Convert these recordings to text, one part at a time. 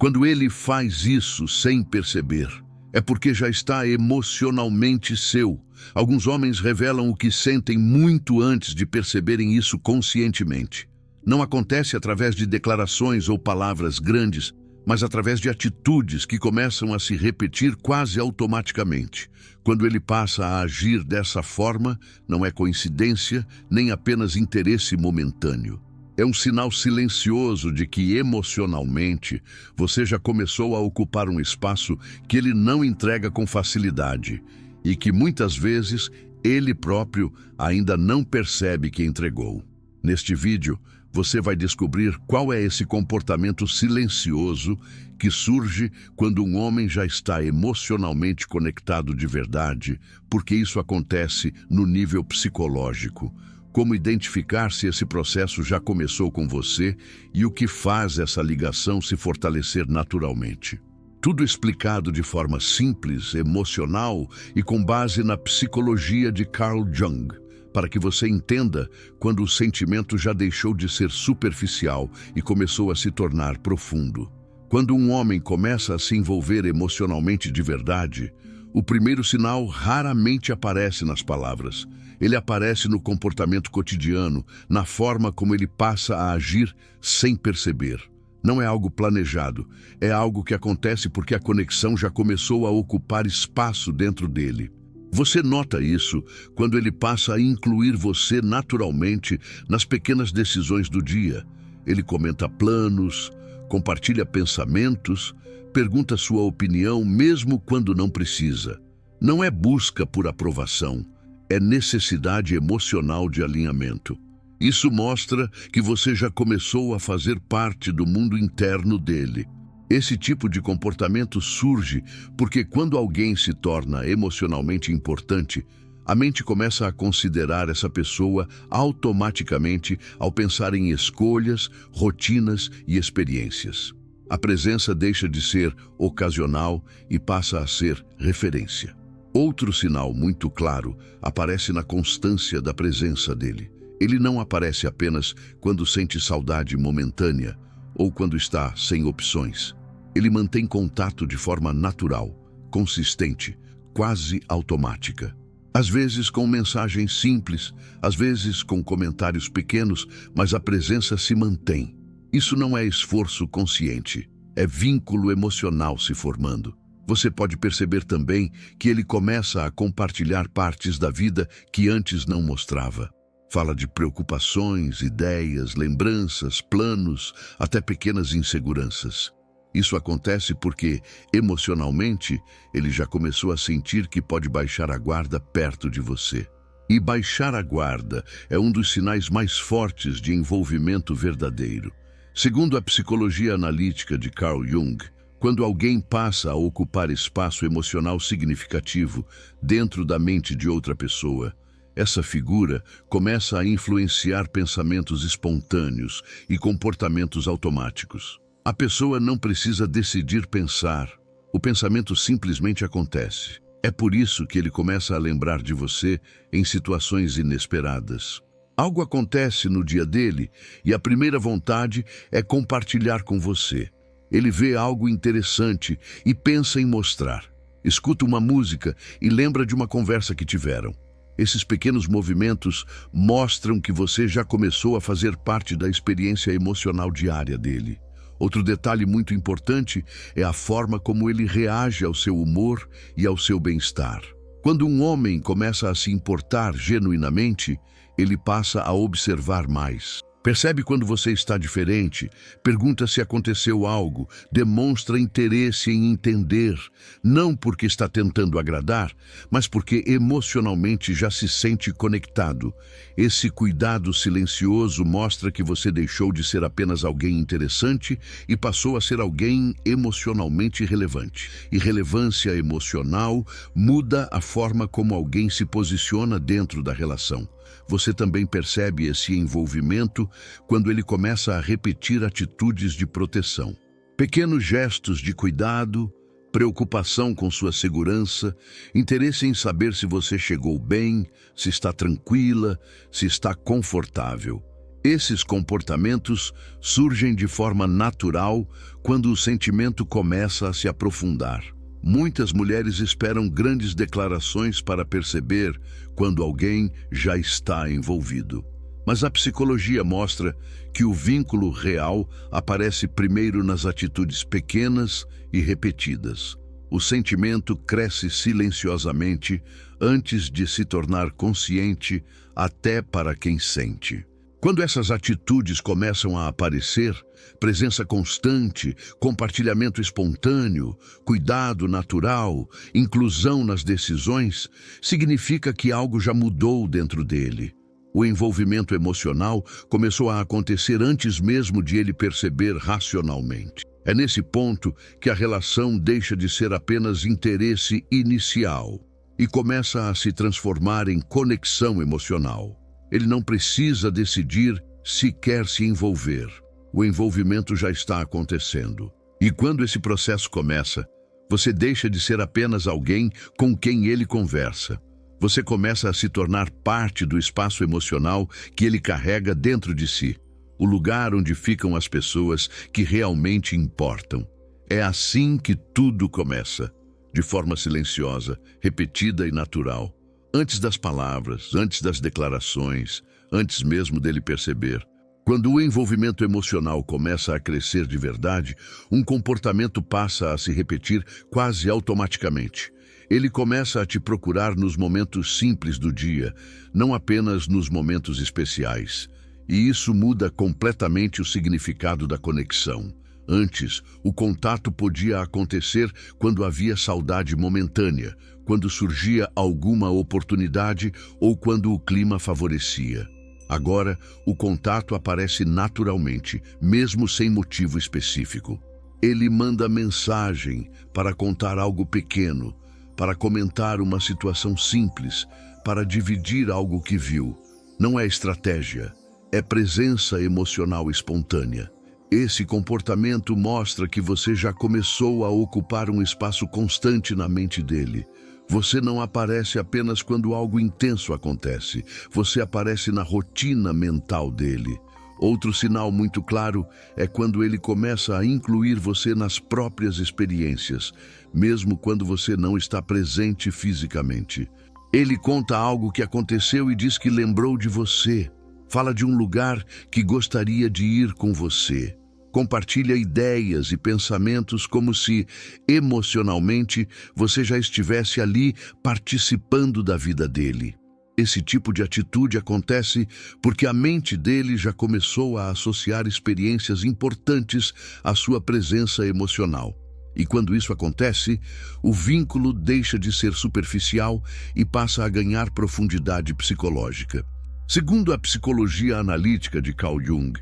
Quando ele faz isso sem perceber, é porque já está emocionalmente seu. Alguns homens revelam o que sentem muito antes de perceberem isso conscientemente. Não acontece através de declarações ou palavras grandes, mas através de atitudes que começam a se repetir quase automaticamente. Quando ele passa a agir dessa forma, não é coincidência, nem apenas interesse momentâneo. É um sinal silencioso de que, emocionalmente, você já começou a ocupar um espaço que ele não entrega com facilidade e que, muitas vezes, ele próprio ainda não percebe que entregou. Neste vídeo, você vai descobrir qual é esse comportamento silencioso que surge quando um homem já está emocionalmente conectado de verdade, porque isso acontece no nível psicológico. Como identificar se esse processo já começou com você e o que faz essa ligação se fortalecer naturalmente. Tudo explicado de forma simples, emocional e com base na psicologia de Carl Jung, para que você entenda quando o sentimento já deixou de ser superficial e começou a se tornar profundo. Quando um homem começa a se envolver emocionalmente de verdade, o primeiro sinal raramente aparece nas palavras. Ele aparece no comportamento cotidiano, na forma como ele passa a agir sem perceber. Não é algo planejado, é algo que acontece porque a conexão já começou a ocupar espaço dentro dele. Você nota isso quando ele passa a incluir você naturalmente nas pequenas decisões do dia. Ele comenta planos, compartilha pensamentos, pergunta sua opinião mesmo quando não precisa. Não é busca por aprovação, é necessidade emocional de alinhamento. Isso mostra que você já começou a fazer parte do mundo interno dele. Esse tipo de comportamento surge porque quando alguém se torna emocionalmente importante, a mente começa a considerar essa pessoa automaticamente ao pensar em escolhas, rotinas e experiências. A presença deixa de ser ocasional e passa a ser referência. Outro sinal muito claro aparece na constância da presença dele. Ele não aparece apenas quando sente saudade momentânea ou quando está sem opções. Ele mantém contato de forma natural, consistente, quase automática. Às vezes com mensagens simples, às vezes com comentários pequenos, mas a presença se mantém. Isso não é esforço consciente, é vínculo emocional se formando. Você pode perceber também que ele começa a compartilhar partes da vida que antes não mostrava. Fala de preocupações, ideias, lembranças, planos, até pequenas inseguranças. Isso acontece porque, emocionalmente, ele já começou a sentir que pode baixar a guarda perto de você. E baixar a guarda é um dos sinais mais fortes de envolvimento verdadeiro. Segundo a psicologia analítica de Carl Jung, quando alguém passa a ocupar espaço emocional significativo dentro da mente de outra pessoa, essa figura começa a influenciar pensamentos espontâneos e comportamentos automáticos. A pessoa não precisa decidir pensar, o pensamento simplesmente acontece. É por isso que ele começa a lembrar de você em situações inesperadas. Algo acontece no dia dele e a primeira vontade é compartilhar com você. Ele vê algo interessante e pensa em mostrar. Escuta uma música e lembra de uma conversa que tiveram. Esses pequenos movimentos mostram que você já começou a fazer parte da experiência emocional diária dele. Outro detalhe muito importante é a forma como ele reage ao seu humor e ao seu bem-estar. Quando um homem começa a se importar genuinamente, ele passa a observar mais. Percebe quando você está diferente, pergunta se aconteceu algo, demonstra interesse em entender, não porque está tentando agradar, mas porque emocionalmente já se sente conectado. Esse cuidado silencioso mostra que você deixou de ser apenas alguém interessante e passou a ser alguém emocionalmente relevante. E relevância emocional muda a forma como alguém se posiciona dentro da relação. Você também percebe esse envolvimento quando ele começa a repetir atitudes de proteção. Pequenos gestos de cuidado, preocupação com sua segurança, interesse em saber se você chegou bem, se está tranquila, se está confortável. Esses comportamentos surgem de forma natural quando o sentimento começa a se aprofundar. Muitas mulheres esperam grandes declarações para perceber quando alguém já está envolvido. Mas a psicologia mostra que o vínculo real aparece primeiro nas atitudes pequenas e repetidas. O sentimento cresce silenciosamente antes de se tornar consciente até para quem sente. Quando essas atitudes começam a aparecer, presença constante, compartilhamento espontâneo, cuidado natural, inclusão nas decisões, significa que algo já mudou dentro dele. O envolvimento emocional começou a acontecer antes mesmo de ele perceber racionalmente. É nesse ponto que a relação deixa de ser apenas interesse inicial e começa a se transformar em conexão emocional. Ele não precisa decidir se quer se envolver. O envolvimento já está acontecendo. E quando esse processo começa, você deixa de ser apenas alguém com quem ele conversa. Você começa a se tornar parte do espaço emocional que ele carrega dentro de si, o lugar onde ficam as pessoas que realmente importam. É assim que tudo começa, de forma silenciosa, repetida e natural. Antes das palavras, antes das declarações, antes mesmo dele perceber. Quando o envolvimento emocional começa a crescer de verdade, um comportamento passa a se repetir quase automaticamente. Ele começa a te procurar nos momentos simples do dia, não apenas nos momentos especiais. E isso muda completamente o significado da conexão. Antes, o contato podia acontecer quando havia saudade momentânea, quando surgia alguma oportunidade ou quando o clima favorecia. Agora, o contato aparece naturalmente, mesmo sem motivo específico. Ele manda mensagem para contar algo pequeno, para comentar uma situação simples, para dividir algo que viu. Não é estratégia, é presença emocional espontânea. Esse comportamento mostra que você já começou a ocupar um espaço constante na mente dele. Você não aparece apenas quando algo intenso acontece. Você aparece na rotina mental dele. Outro sinal muito claro é quando ele começa a incluir você nas próprias experiências, mesmo quando você não está presente fisicamente. Ele conta algo que aconteceu e diz que lembrou de você. Fala de um lugar que gostaria de ir com você. Compartilha ideias e pensamentos como se, emocionalmente, você já estivesse ali participando da vida dele. Esse tipo de atitude acontece porque a mente dele já começou a associar experiências importantes à sua presença emocional. E quando isso acontece, o vínculo deixa de ser superficial e passa a ganhar profundidade psicológica. Segundo a psicologia analítica de Carl Jung,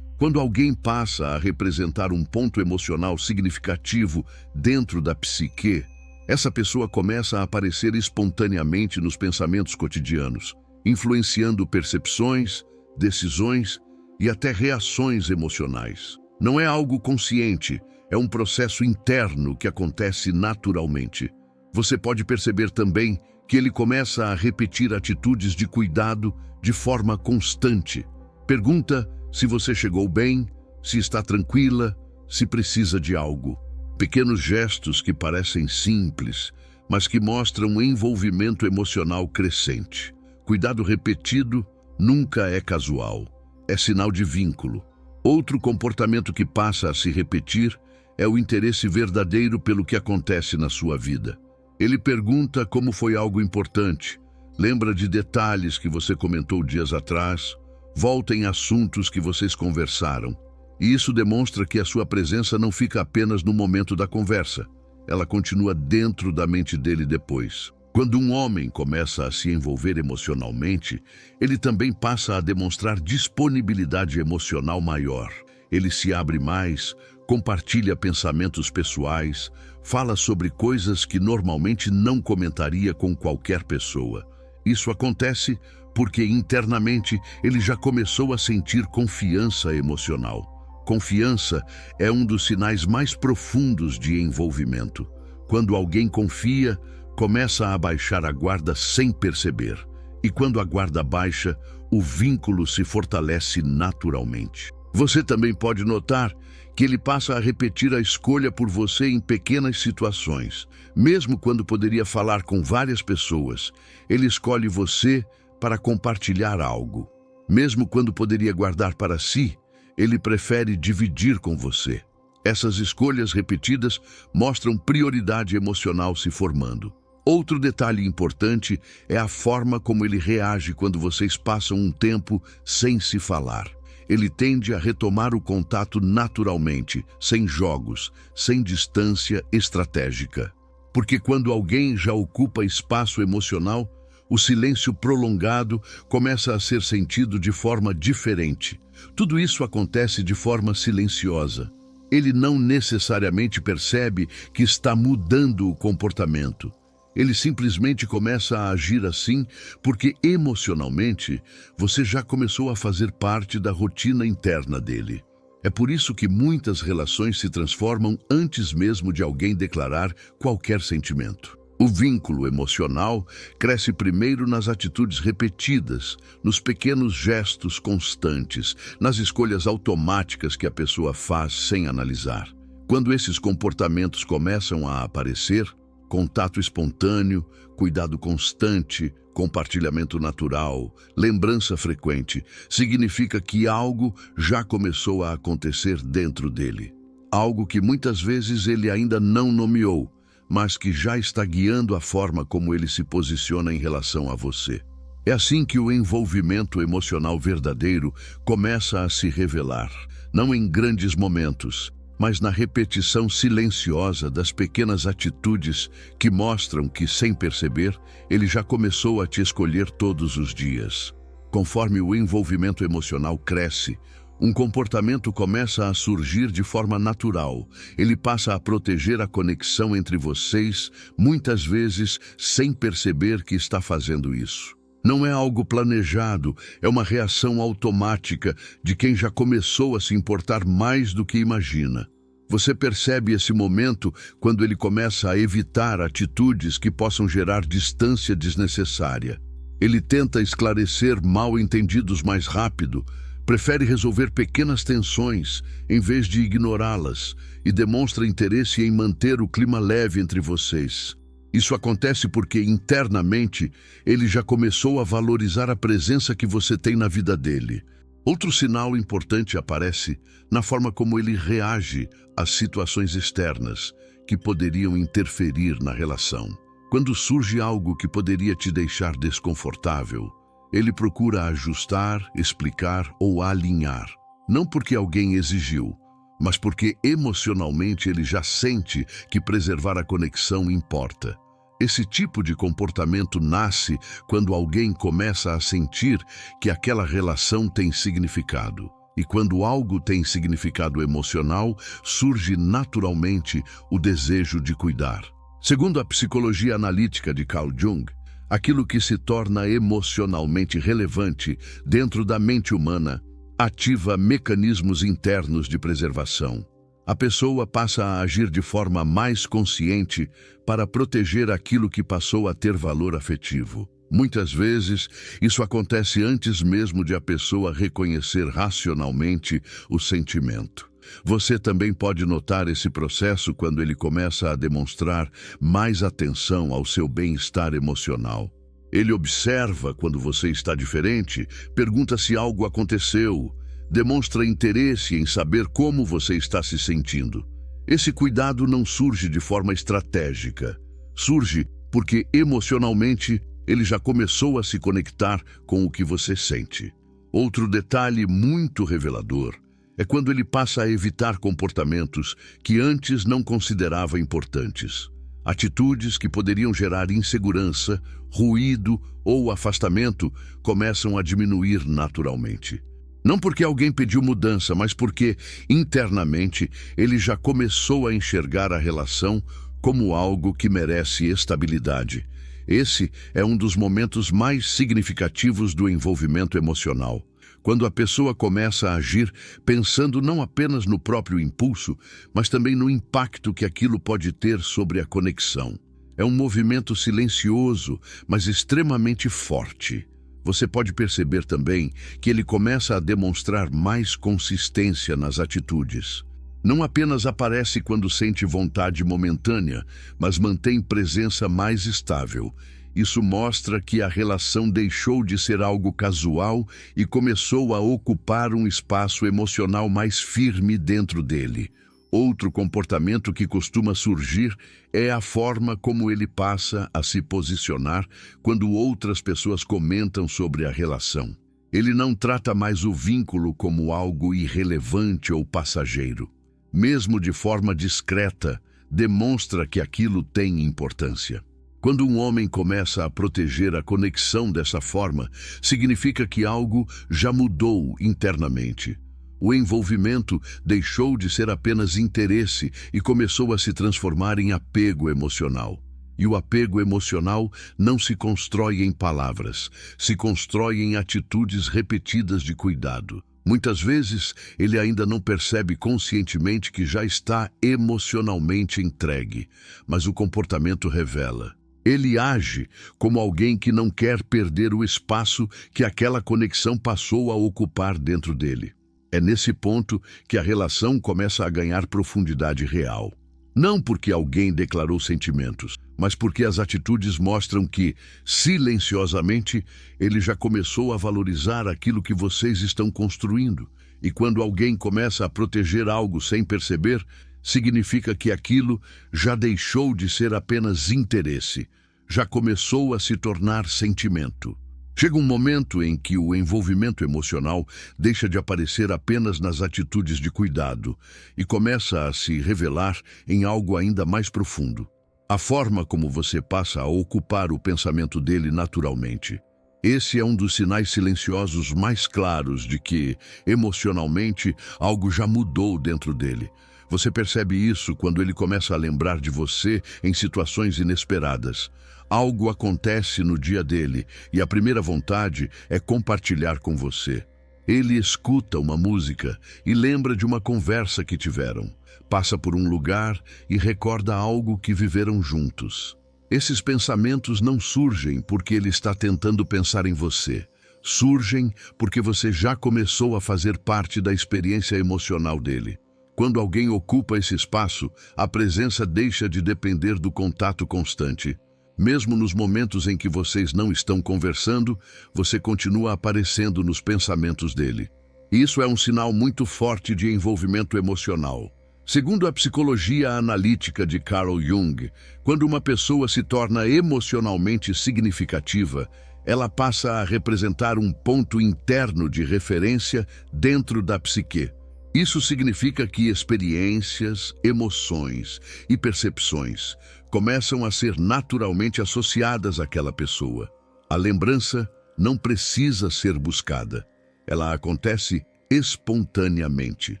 quando alguém passa a representar um ponto emocional significativo dentro da psique, essa pessoa começa a aparecer espontaneamente nos pensamentos cotidianos, influenciando percepções, decisões e até reações emocionais. Não é algo consciente, é um processo interno que acontece naturalmente. Você pode perceber também que ele começa a repetir atitudes de cuidado de forma constante. Pergunta se você chegou bem, se está tranquila, se precisa de algo. Pequenos gestos que parecem simples, mas que mostram um envolvimento emocional crescente. Cuidado repetido nunca é casual, é sinal de vínculo. Outro comportamento que passa a se repetir é o interesse verdadeiro pelo que acontece na sua vida. Ele pergunta como foi algo importante, lembra de detalhes que você comentou dias atrás, volta em assuntos que vocês conversaram. E isso demonstra que a sua presença não fica apenas no momento da conversa. Ela continua dentro da mente dele depois. Quando um homem começa a se envolver emocionalmente, ele também passa a demonstrar disponibilidade emocional maior. Ele se abre mais, compartilha pensamentos pessoais, fala sobre coisas que normalmente não comentaria com qualquer pessoa. Isso acontece porque internamente ele já começou a sentir confiança emocional. Confiança é um dos sinais mais profundos de envolvimento. Quando alguém confia, começa a baixar a guarda sem perceber. E quando a guarda baixa, o vínculo se fortalece naturalmente. Você também pode notar que ele passa a repetir a escolha por você em pequenas situações. Mesmo quando poderia falar com várias pessoas, ele escolhe você para compartilhar algo. Mesmo quando poderia guardar para si, ele prefere dividir com você. Essas escolhas repetidas mostram prioridade emocional se formando. Outro detalhe importante é a forma como ele reage quando vocês passam um tempo sem se falar. Ele tende a retomar o contato naturalmente, sem jogos, sem distância estratégica. Porque quando alguém já ocupa espaço emocional, o silêncio prolongado começa a ser sentido de forma diferente. Tudo isso acontece de forma silenciosa. Ele não necessariamente percebe que está mudando o comportamento. Ele simplesmente começa a agir assim porque emocionalmente você já começou a fazer parte da rotina interna dele. É por isso que muitas relações se transformam antes mesmo de alguém declarar qualquer sentimento. O vínculo emocional cresce primeiro nas atitudes repetidas, nos pequenos gestos constantes, nas escolhas automáticas que a pessoa faz sem analisar. Quando esses comportamentos começam a aparecer, contato espontâneo, cuidado constante, compartilhamento natural, lembrança frequente, significa que algo já começou a acontecer dentro dele. Algo que muitas vezes ele ainda não nomeou, mas que já está guiando a forma como ele se posiciona em relação a você. É assim que o envolvimento emocional verdadeiro começa a se revelar, não em grandes momentos, mas na repetição silenciosa das pequenas atitudes que mostram que, sem perceber, ele já começou a te escolher todos os dias. Conforme o envolvimento emocional cresce, um comportamento começa a surgir de forma natural. Ele passa a proteger a conexão entre vocês, muitas vezes sem perceber que está fazendo isso. Não é algo planejado, é uma reação automática de quem já começou a se importar mais do que imagina. Você percebe esse momento quando ele começa a evitar atitudes que possam gerar distância desnecessária. Ele tenta esclarecer mal-entendidos mais rápido, prefere resolver pequenas tensões em vez de ignorá-las e demonstra interesse em manter o clima leve entre vocês. Isso acontece porque, internamente, ele já começou a valorizar a presença que você tem na vida dele. Outro sinal importante aparece na forma como ele reage às situações externas que poderiam interferir na relação. Quando surge algo que poderia te deixar desconfortável, ele procura ajustar, explicar ou alinhar. Não porque alguém exigiu, mas porque emocionalmente ele já sente que preservar a conexão importa. Esse tipo de comportamento nasce quando alguém começa a sentir que aquela relação tem significado. E quando algo tem significado emocional, surge naturalmente o desejo de cuidar. Segundo a psicologia analítica de Carl Jung, aquilo que se torna emocionalmente relevante dentro da mente humana ativa mecanismos internos de preservação. A pessoa passa a agir de forma mais consciente para proteger aquilo que passou a ter valor afetivo. Muitas vezes, isso acontece antes mesmo de a pessoa reconhecer racionalmente o sentimento. Você também pode notar esse processo quando ele começa a demonstrar mais atenção ao seu bem-estar emocional. Ele observa quando você está diferente, pergunta se algo aconteceu, demonstra interesse em saber como você está se sentindo. Esse cuidado não surge de forma estratégica. Surge porque, emocionalmente, ele já começou a se conectar com o que você sente. Outro detalhe muito revelador é quando ele passa a evitar comportamentos que antes não considerava importantes. Atitudes que poderiam gerar insegurança, ruído ou afastamento começam a diminuir naturalmente. Não porque alguém pediu mudança, mas porque, internamente, ele já começou a enxergar a relação como algo que merece estabilidade. Esse é um dos momentos mais significativos do envolvimento emocional. Quando a pessoa começa a agir pensando não apenas no próprio impulso, mas também no impacto que aquilo pode ter sobre a conexão. É um movimento silencioso, mas extremamente forte. Você pode perceber também que ele começa a demonstrar mais consistência nas atitudes. Não apenas aparece quando sente vontade momentânea, mas mantém presença mais estável. Isso mostra que a relação deixou de ser algo casual e começou a ocupar um espaço emocional mais firme dentro dele. Outro comportamento que costuma surgir é a forma como ele passa a se posicionar quando outras pessoas comentam sobre a relação. Ele não trata mais o vínculo como algo irrelevante ou passageiro. Mesmo de forma discreta, demonstra que aquilo tem importância. Quando um homem começa a proteger a conexão dessa forma, significa que algo já mudou internamente. O envolvimento deixou de ser apenas interesse e começou a se transformar em apego emocional. E o apego emocional não se constrói em palavras, se constrói em atitudes repetidas de cuidado. Muitas vezes, ele ainda não percebe conscientemente que já está emocionalmente entregue, mas o comportamento revela. Ele age como alguém que não quer perder o espaço que aquela conexão passou a ocupar dentro dele. É nesse ponto que a relação começa a ganhar profundidade real. Não porque alguém declarou sentimentos, mas porque as atitudes mostram que, silenciosamente, ele já começou a valorizar aquilo que vocês estão construindo. E quando alguém começa a proteger algo sem perceber, significa que aquilo já deixou de ser apenas interesse, já começou a se tornar sentimento. Chega um momento em que o envolvimento emocional deixa de aparecer apenas nas atitudes de cuidado e começa a se revelar em algo ainda mais profundo. A forma como você passa a ocupar o pensamento dele naturalmente. Esse é um dos sinais silenciosos mais claros de que, emocionalmente, algo já mudou dentro dele. Você percebe isso quando ele começa a lembrar de você em situações inesperadas. Algo acontece no dia dele e a primeira vontade é compartilhar com você. Ele escuta uma música e lembra de uma conversa que tiveram. Passa por um lugar e recorda algo que viveram juntos. Esses pensamentos não surgem porque ele está tentando pensar em você. Surgem porque você já começou a fazer parte da experiência emocional dele. Quando alguém ocupa esse espaço, a presença deixa de depender do contato constante. Mesmo nos momentos em que vocês não estão conversando, você continua aparecendo nos pensamentos dele. Isso é um sinal muito forte de envolvimento emocional. Segundo a psicologia analítica de Carl Jung, quando uma pessoa se torna emocionalmente significativa, ela passa a representar um ponto interno de referência dentro da psique. Isso significa que experiências, emoções e percepções começam a ser naturalmente associadas àquela pessoa. A lembrança não precisa ser buscada. Ela acontece espontaneamente.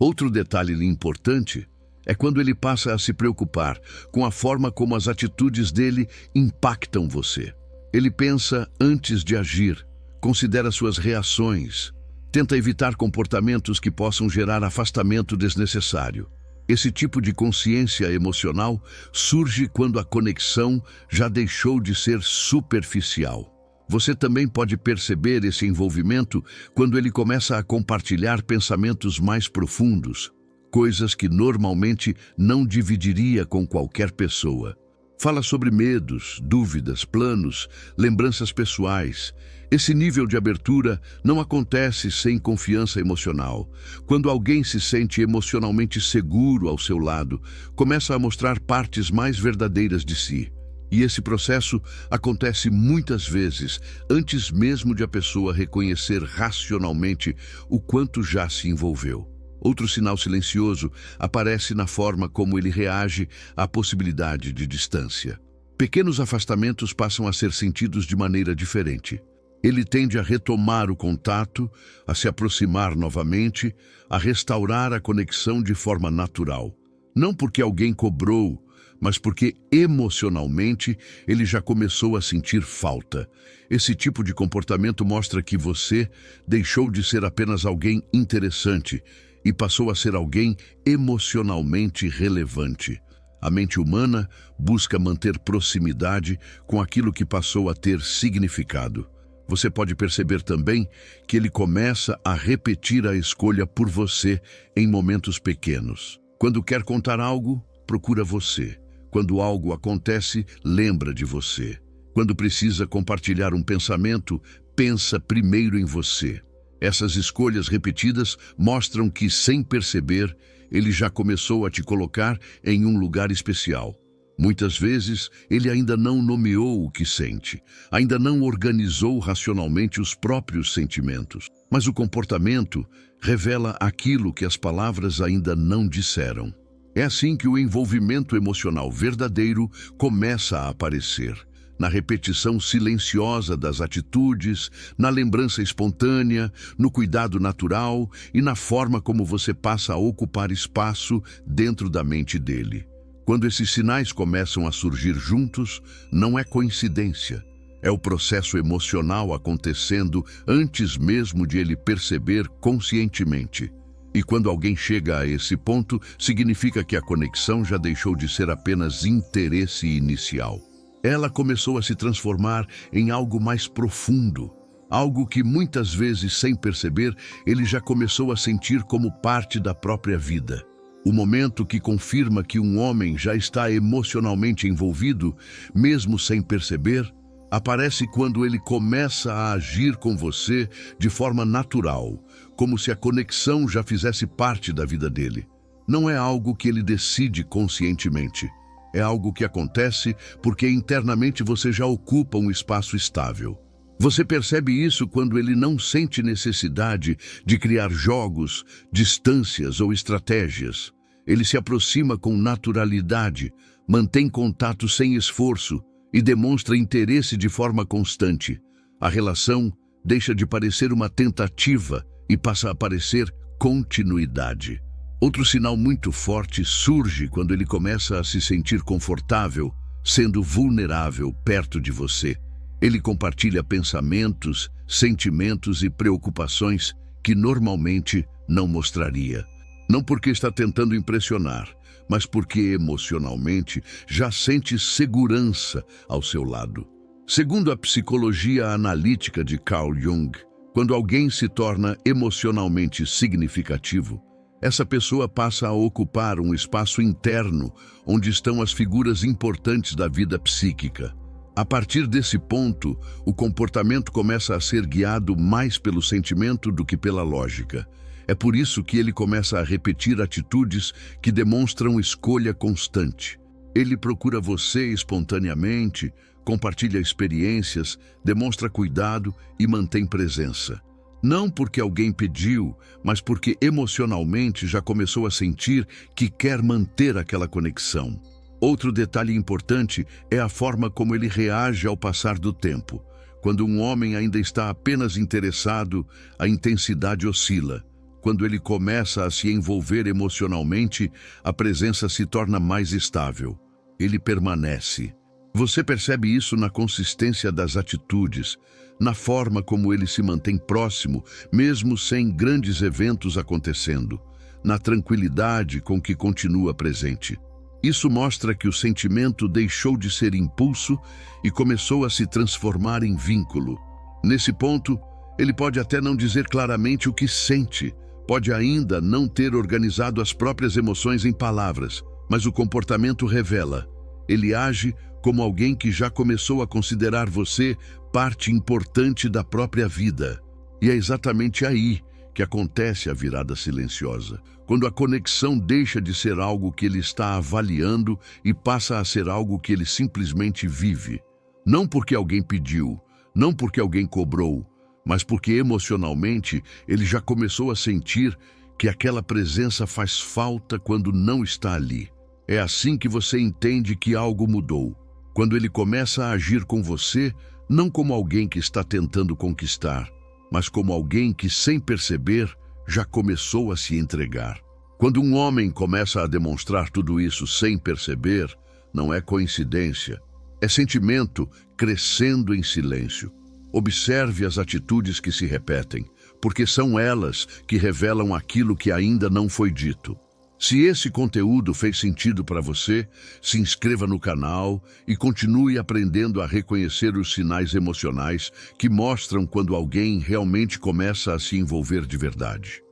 Outro detalhe importante é quando ele passa a se preocupar com a forma como as atitudes dele impactam você. Ele pensa antes de agir, considera suas reações, tenta evitar comportamentos que possam gerar afastamento desnecessário. Esse tipo de consciência emocional surge quando a conexão já deixou de ser superficial. Você também pode perceber esse envolvimento quando ele começa a compartilhar pensamentos mais profundos, coisas que normalmente não dividiria com qualquer pessoa. Fala sobre medos, dúvidas, planos, lembranças pessoais. Esse nível de abertura não acontece sem confiança emocional. Quando alguém se sente emocionalmente seguro ao seu lado, começa a mostrar partes mais verdadeiras de si. E esse processo acontece muitas vezes antes mesmo de a pessoa reconhecer racionalmente o quanto já se envolveu. Outro sinal silencioso aparece na forma como ele reage à possibilidade de distância. Pequenos afastamentos passam a ser sentidos de maneira diferente. Ele tende a retomar o contato, a se aproximar novamente, a restaurar a conexão de forma natural. Não porque alguém cobrou, mas porque emocionalmente ele já começou a sentir falta. Esse tipo de comportamento mostra que você deixou de ser apenas alguém interessante e passou a ser alguém emocionalmente relevante. A mente humana busca manter proximidade com aquilo que passou a ter significado. Você pode perceber também que ele começa a repetir a escolha por você em momentos pequenos. Quando quer contar algo, procura você. Quando algo acontece, lembra de você. Quando precisa compartilhar um pensamento, pensa primeiro em você. Essas escolhas repetidas mostram que, sem perceber, ele já começou a te colocar em um lugar especial. Muitas vezes, ele ainda não nomeou o que sente, ainda não organizou racionalmente os próprios sentimentos. Mas o comportamento revela aquilo que as palavras ainda não disseram. É assim que o envolvimento emocional verdadeiro começa a aparecer. Na repetição silenciosa das atitudes, na lembrança espontânea, no cuidado natural e na forma como você passa a ocupar espaço dentro da mente dele. Quando esses sinais começam a surgir juntos, não é coincidência. É o processo emocional acontecendo antes mesmo de ele perceber conscientemente. E quando alguém chega a esse ponto, significa que a conexão já deixou de ser apenas interesse inicial. Ela começou a se transformar em algo mais profundo, algo que muitas vezes, sem perceber, ele já começou a sentir como parte da própria vida. O momento que confirma que um homem já está emocionalmente envolvido, mesmo sem perceber, aparece quando ele começa a agir com você de forma natural, como se a conexão já fizesse parte da vida dele. Não é algo que ele decide conscientemente. É algo que acontece porque internamente você já ocupa um espaço estável. Você percebe isso quando ele não sente necessidade de criar jogos, distâncias ou estratégias. Ele se aproxima com naturalidade, mantém contato sem esforço e demonstra interesse de forma constante. A relação deixa de parecer uma tentativa e passa a parecer continuidade. Outro sinal muito forte surge quando ele começa a se sentir confortável, sendo vulnerável perto de você. Ele compartilha pensamentos, sentimentos e preocupações que normalmente não mostraria. Não porque está tentando impressionar, mas porque emocionalmente já sente segurança ao seu lado. Segundo a psicologia analítica de Carl Jung, quando alguém se torna emocionalmente significativo, essa pessoa passa a ocupar um espaço interno onde estão as figuras importantes da vida psíquica. A partir desse ponto, o comportamento começa a ser guiado mais pelo sentimento do que pela lógica. É por isso que ele começa a repetir atitudes que demonstram escolha constante. Ele procura você espontaneamente, compartilha experiências, demonstra cuidado e mantém presença. Não porque alguém pediu, mas porque emocionalmente já começou a sentir que quer manter aquela conexão. Outro detalhe importante é a forma como ele reage ao passar do tempo. Quando um homem ainda está apenas interessado, a intensidade oscila. Quando ele começa a se envolver emocionalmente, a presença se torna mais estável. Ele permanece. Você percebe isso na consistência das atitudes, na forma como ele se mantém próximo, mesmo sem grandes eventos acontecendo, na tranquilidade com que continua presente. Isso mostra que o sentimento deixou de ser impulso e começou a se transformar em vínculo. Nesse ponto, ele pode até não dizer claramente o que sente, pode ainda não ter organizado as próprias emoções em palavras, mas o comportamento revela. Ele age como alguém que já começou a considerar você parte importante da própria vida. E é exatamente aí que acontece a virada silenciosa, quando a conexão deixa de ser algo que ele está avaliando e passa a ser algo que ele simplesmente vive. Não porque alguém pediu, não porque alguém cobrou, mas porque emocionalmente ele já começou a sentir que aquela presença faz falta quando não está ali. É assim que você entende que algo mudou. Quando ele começa a agir com você, não como alguém que está tentando conquistar, mas como alguém que, sem perceber, já começou a se entregar. Quando um homem começa a demonstrar tudo isso sem perceber, não é coincidência, é sentimento crescendo em silêncio. Observe as atitudes que se repetem, porque são elas que revelam aquilo que ainda não foi dito. Se esse conteúdo fez sentido para você, se inscreva no canal e continue aprendendo a reconhecer os sinais emocionais que mostram quando alguém realmente começa a se envolver de verdade.